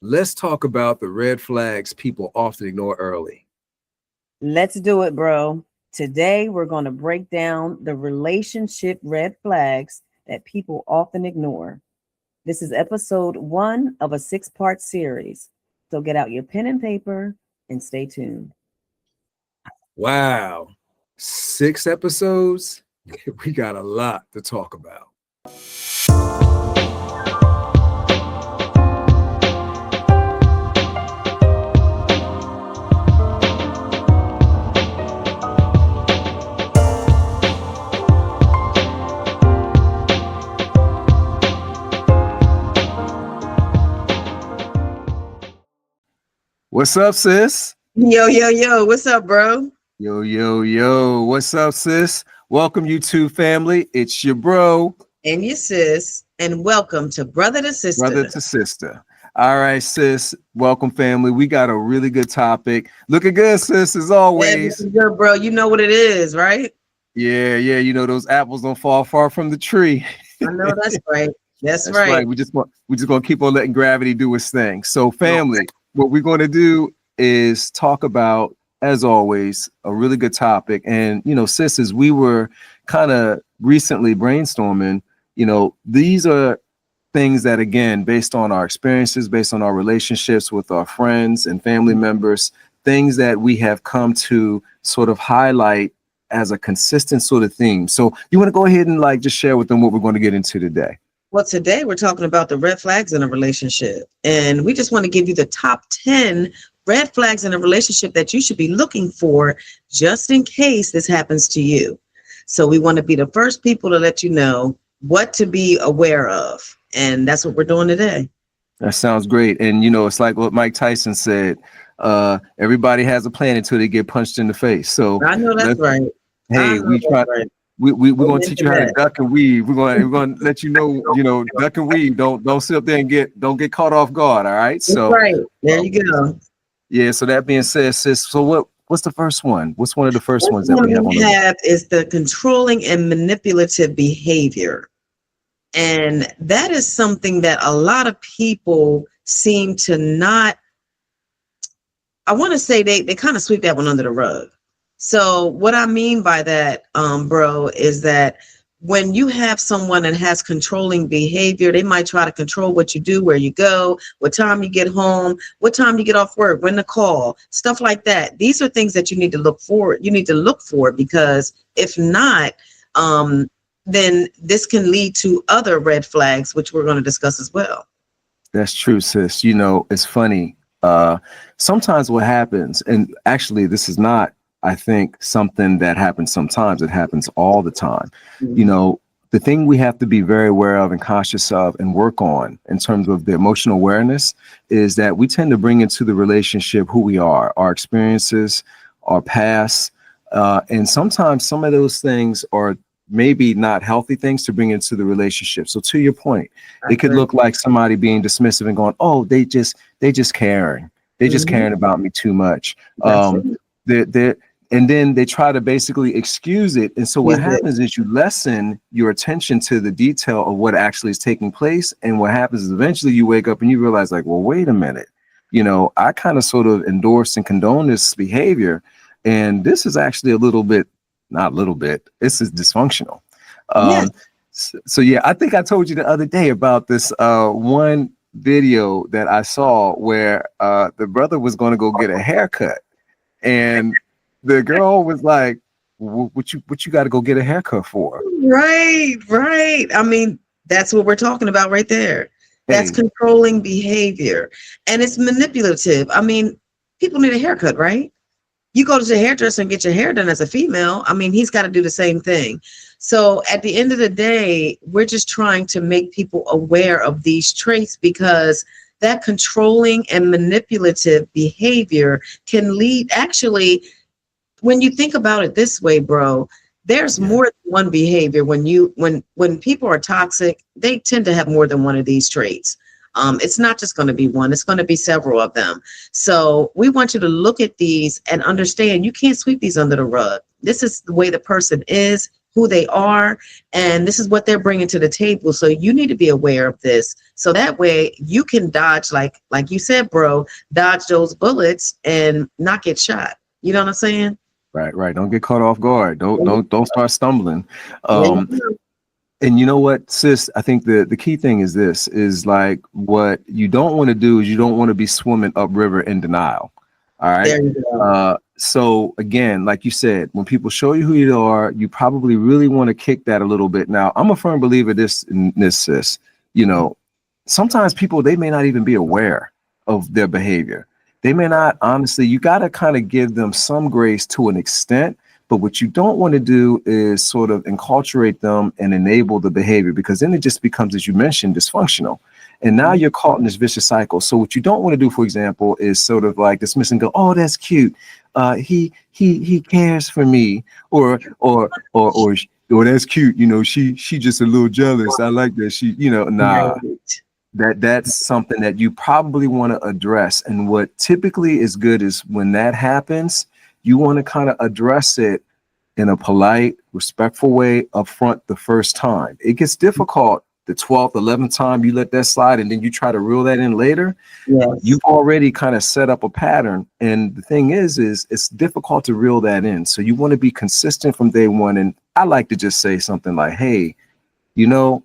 Let's talk about the red flags people often ignore early. Let's do it, bro. Today, we're going to break down the relationship red flags that people often ignore. This is episode 1 of a 6-part series. So get out your pen and paper and stay tuned. Wow. 6 episodes? We got a lot to talk about. What's up, sis? Yo. What's up, bro? Yo. What's up, sis? Welcome, YouTube family. It's your bro. And your sis. And welcome to Brother to Sister. Brother to Sister. All right, sis. Welcome, family. We got a really good topic. Looking good, sis, as always. Yeah, good, bro. You know what it is, right? Yeah. You know, those apples don't fall far from the tree. I know that's right. That's right. We just gonna keep on letting gravity do its thing. So, family, what we're going to do is talk about, as always, a really good topic. And, you know, sis, as we were kind of recently brainstorming, you know, these are things that, again, based on our experiences, based on our relationships with our friends and family members, things that we have come to sort of highlight as a consistent sort of theme. So you want to go ahead and just share with them what we're going to get into today? Well, today we're talking about the red flags in a relationship. And we just want to give you the top 10 red flags in a relationship that you should be looking for just in case this happens to you. So we want to be the first people to let you know what to be aware of. And that's what we're doing today. That sounds great. And, you know, it's like what Mike Tyson said, everybody has a plan until they get punched in the face. So I know that's right. Hey, we're going to teach you how to duck and weave. We're going to let you know, duck and weave. Don't sit up there and get caught off guard. All right. So right. There you go. Yeah. So that being said, sis, so what's the first one? What's one of the first ones that we have? Is the controlling and manipulative behavior. And that is something that a lot of people seem to not, I want to say they kind of sweep that one under the rug. So what I mean by that, bro, is that when you have someone that has controlling behavior, they might try to control what you do, where you go, what time you get home, what time you get off work, when to call, stuff like that. These are things that you need to look for. You need to look for, because if not, then this can lead to other red flags, which we're going to discuss as well. That's true, sis. You know, it's funny. Sometimes what happens, and actually this is not, I think, something that happens sometimes, it happens all the time. Mm-hmm. You know, the thing we have to be very aware of and conscious of and work on in terms of the emotional awareness is that we tend to bring into the relationship who we are, our experiences, our past. And sometimes some of those things are maybe not healthy things to bring into the relationship. So to your point, it could look like somebody being dismissive and going, oh, they just caring. They just caring about me too much. And then they try to basically excuse it. And so what happens is you lessen your attention to the detail of what actually is taking place. And what happens is eventually you wake up and you realize, like, well, wait a minute, you know, I kind of sort of endorse and condone this behavior. And this is actually this is dysfunctional. So yeah, I think I told you the other day about this one video that I saw where the brother was going to go get a haircut. And the girl was like, what you got to go get a haircut for? Right. I mean, that's what we're talking about right there. That's controlling behavior. And it's manipulative. I mean, people need a haircut, right? You go to the hairdresser and get your hair done as a female. I mean, he's got to do the same thing. So at the end of the day, we're just trying to make people aware of these traits, because that controlling and manipulative behavior can lead, actually, when you think about it this way, bro, there's more than one behavior. When people are toxic, they tend to have more than one of these traits. It's not just going to be one, it's going to be several of them. So we want you to look at these and understand you can't sweep these under the rug. This is the way the person is. who they are, and this is what they're bringing to the table. So you need to be aware of this, so that way you can dodge, like you said, bro, dodge those bullets and not get shot. You know what I'm saying? Right. Don't get caught off guard. Don't start stumbling. Yeah. And you know what, sis, I think the key thing is this, is like, what you don't want to do is you don't want to be swimming upriver in denial. All right. There you go. So again, like you said, when people show you who you are, you probably really want to kick that a little bit. Now, I'm a firm believer in this, sis. You know, sometimes people, they may not even be aware of their behavior. They may not, honestly, you got to kind of give them some grace to an extent. But what you don't want to do is sort of enculturate them and enable the behavior, because then it just becomes, as you mentioned, dysfunctional. And now you're caught in this vicious cycle. So what you don't want to do, for example, is sort of like dismiss and go, oh, that's cute. He cares for me, or that's cute. You know, she just a little jealous. I like that. She, you know, nah. That's something that you probably want to address. And what typically is good is when that happens, you want to kind of address it in a polite, respectful way up front the first time. It gets difficult the 12th, 11th time you let that slide, and then you try to reel that in later. Yes. You've already kind of set up a pattern. And the thing is it's difficult to reel that in. So you want to be consistent from day one. And I like to just say something like, hey, you know,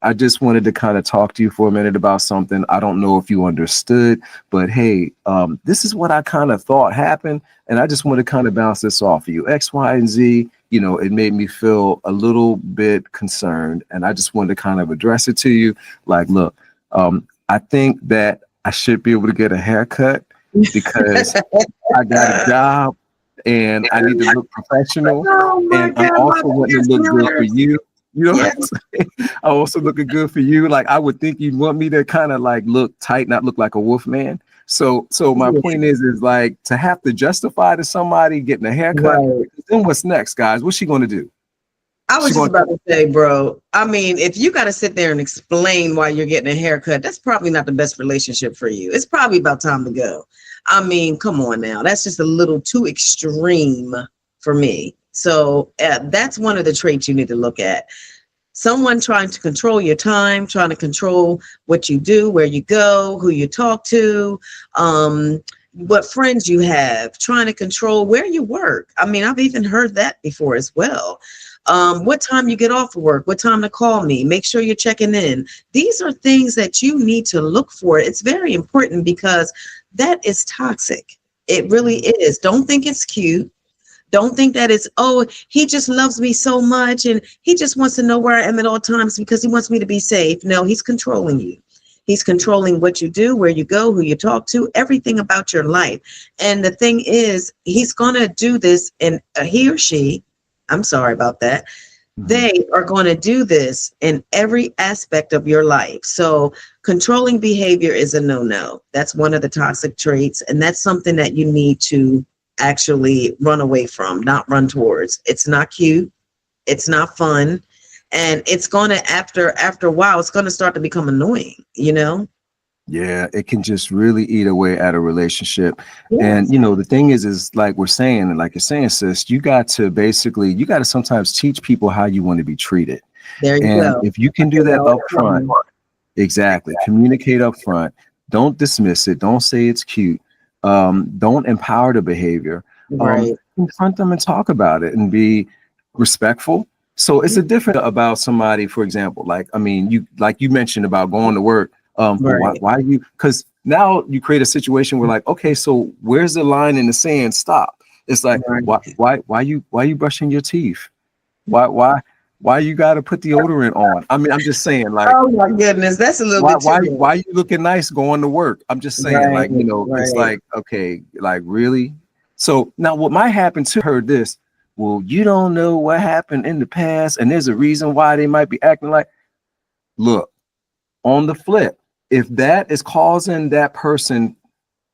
I just wanted to kind of talk to you for a minute about something. I don't know if you understood, but hey, this is what I kind of thought happened. And I just want to kind of bounce this off of you, X, Y, and Z. You know, it made me feel a little bit concerned. And I just wanted to kind of address it to you. Like, look, I think that I should be able to get a haircut because I got a job and I need to look professional. And I'm also wanting to look good for you. You know what I'm saying? I also looking good for you. Like, I would think you'd want me to kind of like look tight, not look like a wolf man. So my point is like, to have to justify to somebody getting a haircut, then what's next, guys? What's she going to do? I was just about to say, bro, I mean, if you got to sit there and explain why you're getting a haircut, that's probably not the best relationship for you. It's probably about time to go. I mean, come on now. That's just a little too extreme for me. So that's one of the traits you need to look at. Someone trying to control your time, trying to control what you do, where you go, who you talk to, what friends you have, trying to control where you work. I mean, I've even heard that before as well. What time you get off of work, what time to call me, make sure you're checking in. These are things that you need to look for. It's very important because that is toxic. It really is. Don't think it's cute. Don't think that it's, oh, he just loves me so much and he just wants to know where I am at all times because he wants me to be safe. No, he's controlling you. He's controlling what you do, where you go, who you talk to, everything about your life. And the thing is, he's going to do this, and he or she, I'm sorry about that, they are going to do this in every aspect of your life. So controlling behavior is a no-no. That's one of the toxic traits. And that's something that you need to actually run away from, not run towards. It's not cute. It's not fun. And it's going to, after a while, it's going to start to become annoying, you know? Yeah, it can just really eat away at a relationship. Yes. And, you know, the thing is like we're saying, and like you're saying, sis, you got to sometimes teach people how you want to be treated. There you and go. If you can do that up front, exactly, communicate up front. Don't dismiss it. Don't say it's cute. Don't empower the behavior. Right. Confront them and talk about it and be respectful. So it's a different about somebody, for example, like, I mean, you mentioned about going to work. Right. Why you? Because now you create a situation where like, okay, so where's the line in the sand? Stop. It's like, why you brushing your teeth? Why you got to put deodorant on? I mean, I'm just saying, like, oh my goodness, that's a little bit too why you looking nice going to work? I'm just saying, like, you know, it's like, okay, like, really? So now what might happen to her, this, well, you don't know what happened in the past, and there's a reason why they might be acting like, look, on the flip, if that is causing that person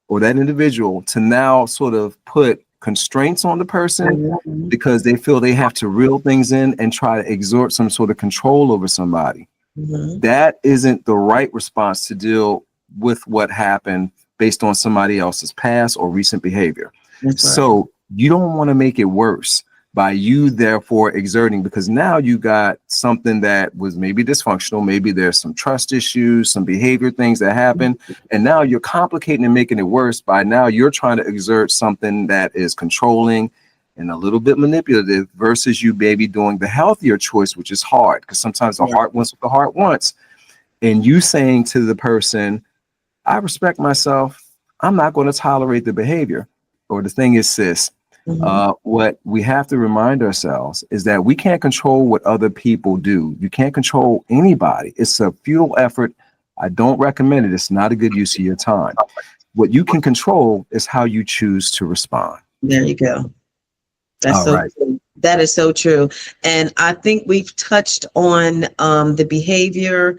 or that individual to now sort of put constraints on the person because they feel they have to reel things in and try to exert some sort of control over somebody, that isn't the right response to deal with what happened based on somebody else's past or recent behavior. So you don't want to make it worse by you therefore exerting, because now you got something that was maybe dysfunctional, maybe there's some trust issues, some behavior things that happen, and now you're complicating and making it worse by now you're trying to exert something that is controlling and a little bit manipulative versus you maybe doing the healthier choice, which is hard because sometimes the heart wants what the heart wants. And you saying to the person, I respect myself, I'm not going to tolerate the behavior. Or the thing is, sis, what we have to remind ourselves is that we can't control what other people do. You can't control anybody. It's a futile effort. I don't recommend it. It's not a good use of your time. What you can control is how you choose to respond. There you go. That's All so right. true. That is so true. And I think we've touched on the behavior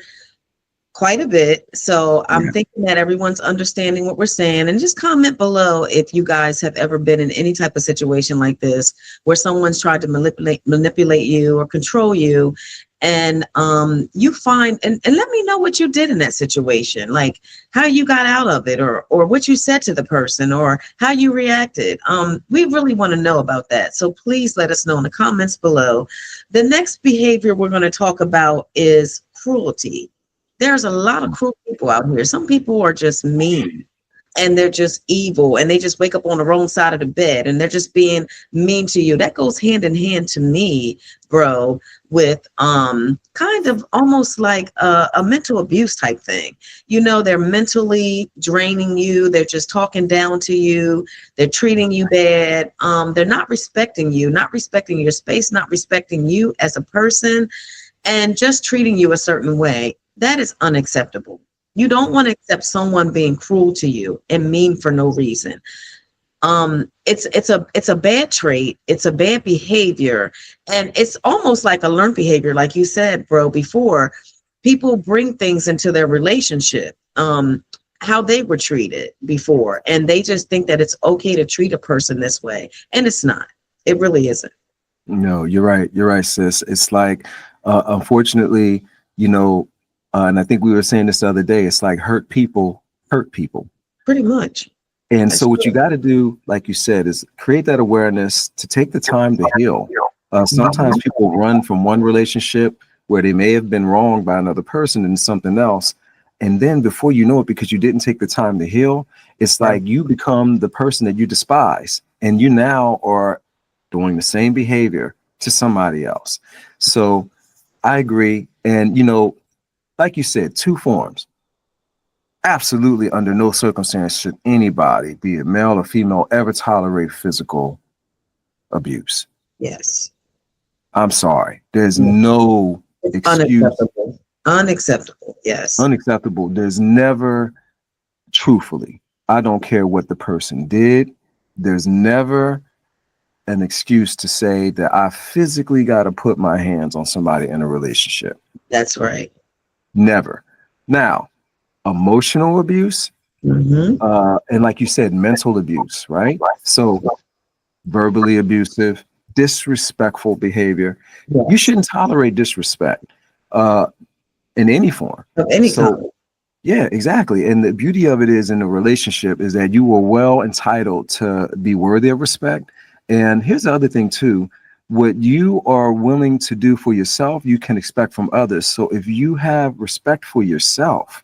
quite a bit. So I'm thinking that everyone's understanding what we're saying, and just comment below if you guys have ever been in any type of situation like this where someone's tried to manipulate you or control you, and you find and let me know what you did in that situation, like how you got out of it, or what you said to the person, or how you reacted. We really want to know about that. So please let us know in the comments below. The next behavior we're going to talk about is cruelty. There's a lot of cruel people out here. Some people are just mean and they're just evil and they just wake up on the wrong side of the bed and they're just being mean to you. That goes hand in hand to me, bro, with kind of almost like a mental abuse type thing. You know, they're mentally draining you. They're just talking down to you. They're treating you bad. They're not respecting you, not respecting your space, not respecting you as a person, and just treating you a certain way. That is unacceptable. You don't want to accept someone being cruel to you and mean for no reason. It's a bad trait. It's a bad behavior, and it's almost like a learned behavior, like you said, bro. Before, people bring things into their relationship, how they were treated before, and they just think that it's okay to treat a person this way, and it's not. It really isn't. No, you're right. You're right, sis. It's like, unfortunately, you know. And I think we were saying this the other day, it's like hurt people hurt people. Pretty much. And That's so what true. you got to do, like you said, is create that awareness to take the time to heal. Sometimes people run from one relationship where they may have been wronged by another person and something else. And then before you know it, because you didn't take the time to heal, it's like you become the person that you despise. And you now are doing the same behavior to somebody else. So I agree. And, you know, like you said, two forms. Absolutely, under no circumstance should anybody, be it male or female, ever tolerate physical abuse. Yes. I'm sorry. There's no excuse. Unacceptable. Unacceptable. Yes. Unacceptable. There's never, truthfully, I don't care what the person did. There's never an excuse to say that I physically got to put my hands on somebody in a relationship. That's right. Never. Now, emotional abuse, and like you said, mental abuse, right? So verbally abusive, disrespectful behavior. Yes. You shouldn't tolerate disrespect in any form. Of any kind. Yeah, exactly. And the beauty of it is in a relationship is that you are well entitled to be worthy of respect. And here's the other thing too. What you are willing to do for yourself, you can expect from others. So if you have respect for yourself,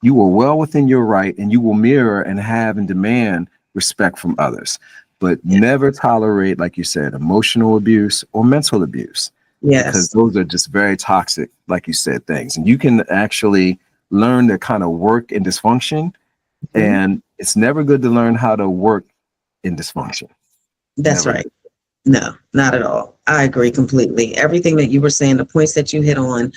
you are well within your right, and you will mirror and have and demand respect from others. But never tolerate, like you said, emotional abuse or mental abuse. Yes. Because those are just very toxic, like you said, things. And you can actually learn to kind of work in dysfunction. And it's never good to learn how to work in dysfunction. That's never. Right. No, not at all. I agree completely. Everything that you were saying, the points that you hit on,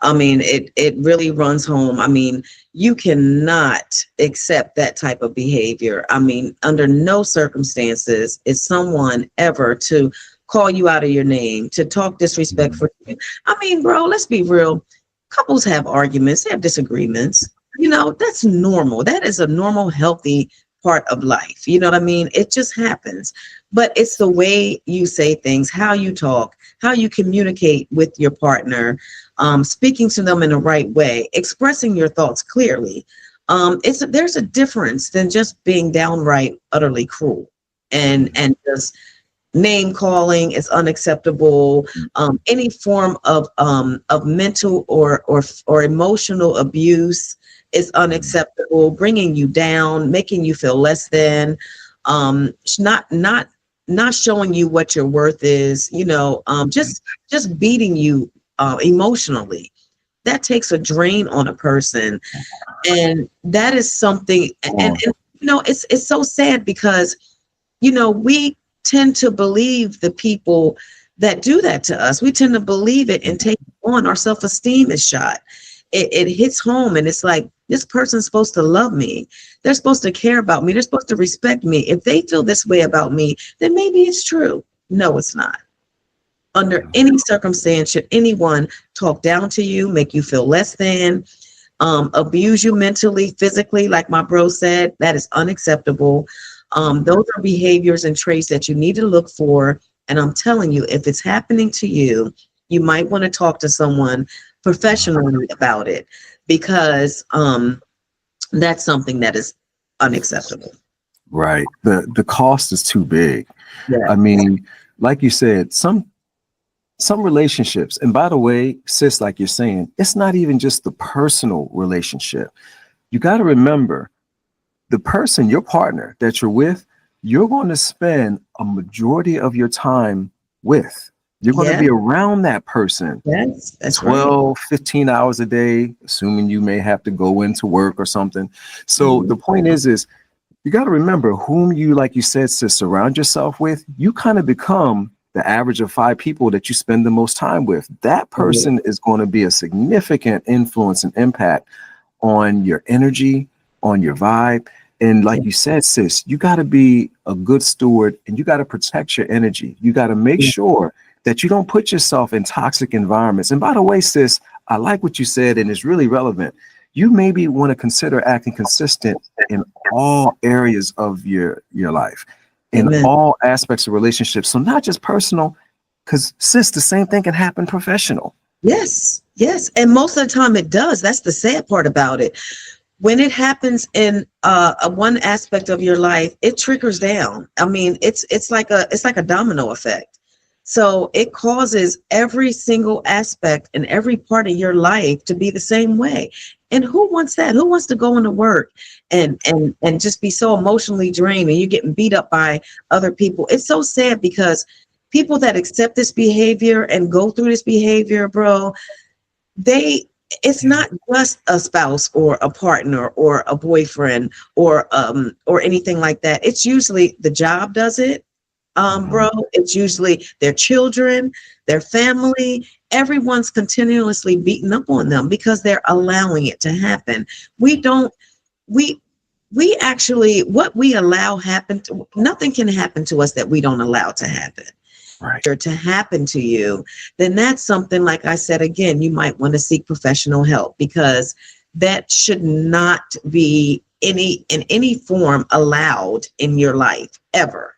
I mean, it really runs home. I mean, you cannot accept that type of behavior. I mean, under no circumstances is someone ever to call you out of your name, to talk disrespectful. I mean, bro, let's be real. Couples have arguments, they have disagreements. You know, that's normal. That is a normal, healthy part of life. You know what I mean? It just happens. But it's the way you say things, how you talk, how you communicate with your partner, speaking to them in the right way, expressing your thoughts clearly. There's a difference than just being downright utterly cruel and just name calling is unacceptable. Any form of mental or emotional abuse is unacceptable. Bringing you down, making you feel less than, not showing you what your worth is. Just beating you emotionally. That takes a drain on a person, and that is something. And it's so sad because we tend to believe the people that do that to us. We tend to believe it and take it on. Our self-esteem is shot. It hits home, and it's like, this person's supposed to love me. They're supposed to care about me. They're supposed to respect me. If they feel this way about me, then maybe it's true. No, it's not. Under any circumstance, should anyone talk down to you, make you feel less than, abuse you mentally, physically, like my bro said, that is unacceptable. Those are behaviors and traits that you need to look for. And I'm telling you, if it's happening to you, you might want to talk to someone professionally about it, because that's something that is unacceptable. Right. The cost is too big. Yeah. I mean, like you said, some relationships, and by the way, sis, like you're saying, it's not even just the personal relationship. You got to remember, the person, your partner that you're with, you're going to spend a majority of your time with. You're going to be around that person. Yes, that's 12, 15 hours a day, assuming you may have to go into work or something. So the point is you got to remember whom you, like you said, sis, surround yourself with. You kind of become the average of 5 people that you spend the most time with. That person is going to be a significant influence and impact on your energy, on your vibe. And like you said, sis, you got to be a good steward, and you got to protect your energy. You got to make sure that you don't put yourself in toxic environments. And by the way, sis, I like what you said, and it's really relevant. You maybe want to consider acting consistent in all areas of your life, in all aspects of relationships. So not just personal, because sis, the same thing can happen professional. Yes. And most of the time it does. That's the sad part about it. When it happens in one aspect of your life, it trickles down. I mean, it's like a domino effect. So it causes every single aspect and every part of your life to be the same way. And who wants that? Who wants to go into work and just be so emotionally drained, and you're getting beat up by other people? It's so sad, because people that accept this behavior and go through this behavior, bro, it's not just a spouse or a partner or a boyfriend or anything like that. It's usually the job does it. Bro, it's usually their children, their family. Everyone's continuously beating up on them because they're allowing it to happen. We actually, what we allow happen, nothing can happen to us that we don't allow to happen. Right. Or to happen to you, then that's something, like I said, again, you might want to seek professional help, because that should not be in any form allowed in your life, ever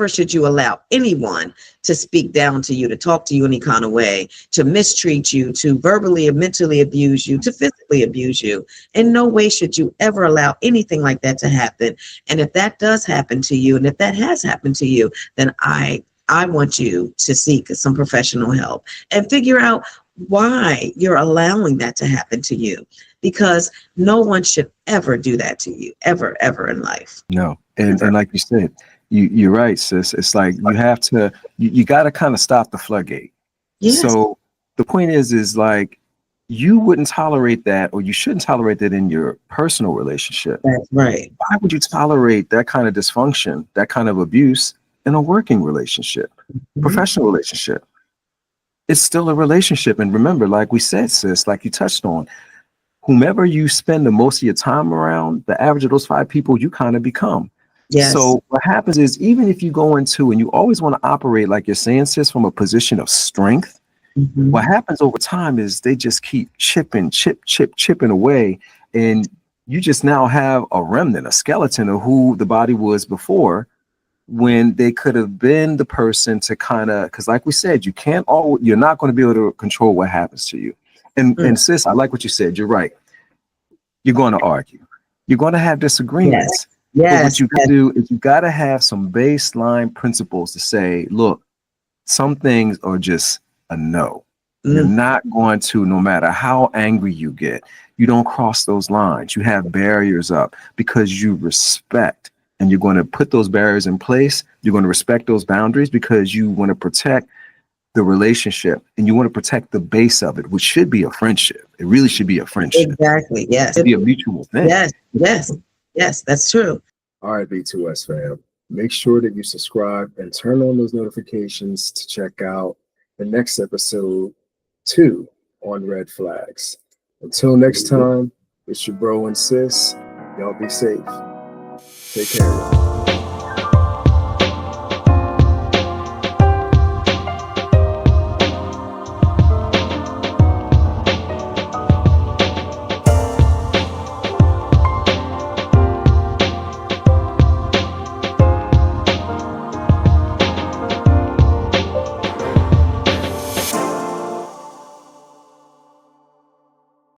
should you allow anyone to speak down to you, to talk to you any kind of way, to mistreat you, to verbally or mentally abuse you, to physically abuse you. In no way should you ever allow anything like that to happen. And if that does happen to you, and if that has happened to you, then I want you to seek some professional help and figure out why you're allowing that to happen to you, because no one should ever do that to you, ever in life. No. And like you said, you're right, sis. It's like you have to, you got to kind of stop the floodgate. Yes. So the point is like, you wouldn't tolerate that, or you shouldn't tolerate that in your personal relationship. That's right. Why would you tolerate that kind of dysfunction, that kind of abuse in a working relationship, professional relationship? It's still a relationship. And remember, like we said, sis, like you touched on, whomever you spend the most of your time around, the average of those 5 people, you kind of become. Yes. So what happens is, even if you go into, and you always want to operate, like you're saying, sis, from a position of strength, what happens over time is they just keep chipping away. And you just now have a remnant, a skeleton of who the body was before, when they could have been the person to kind of, because like we said, you're not going to be able to control what happens to you. And sis, I like what you said. You're right. You're going to argue. You're going to have disagreements. Yes. But what Yes. you can do is you got to have some baseline principles to say, look, some things are just a no. You're not going to, no matter how angry you get, you don't cross those lines. You have barriers up because you respect, and you're going to put those barriers in place. You're going to respect those boundaries because you want to protect the relationship and you want to protect the base of it, which should be a friendship. It really should be a friendship. Exactly. Yes. It should be a mutual thing. Yes. Yes. Yes. That's true. All right, B2S fam. Make sure that you subscribe and turn on those notifications to check out the next episode 2 on red flags. Until next time, it's your bro and sis. Y'all be safe. Take care.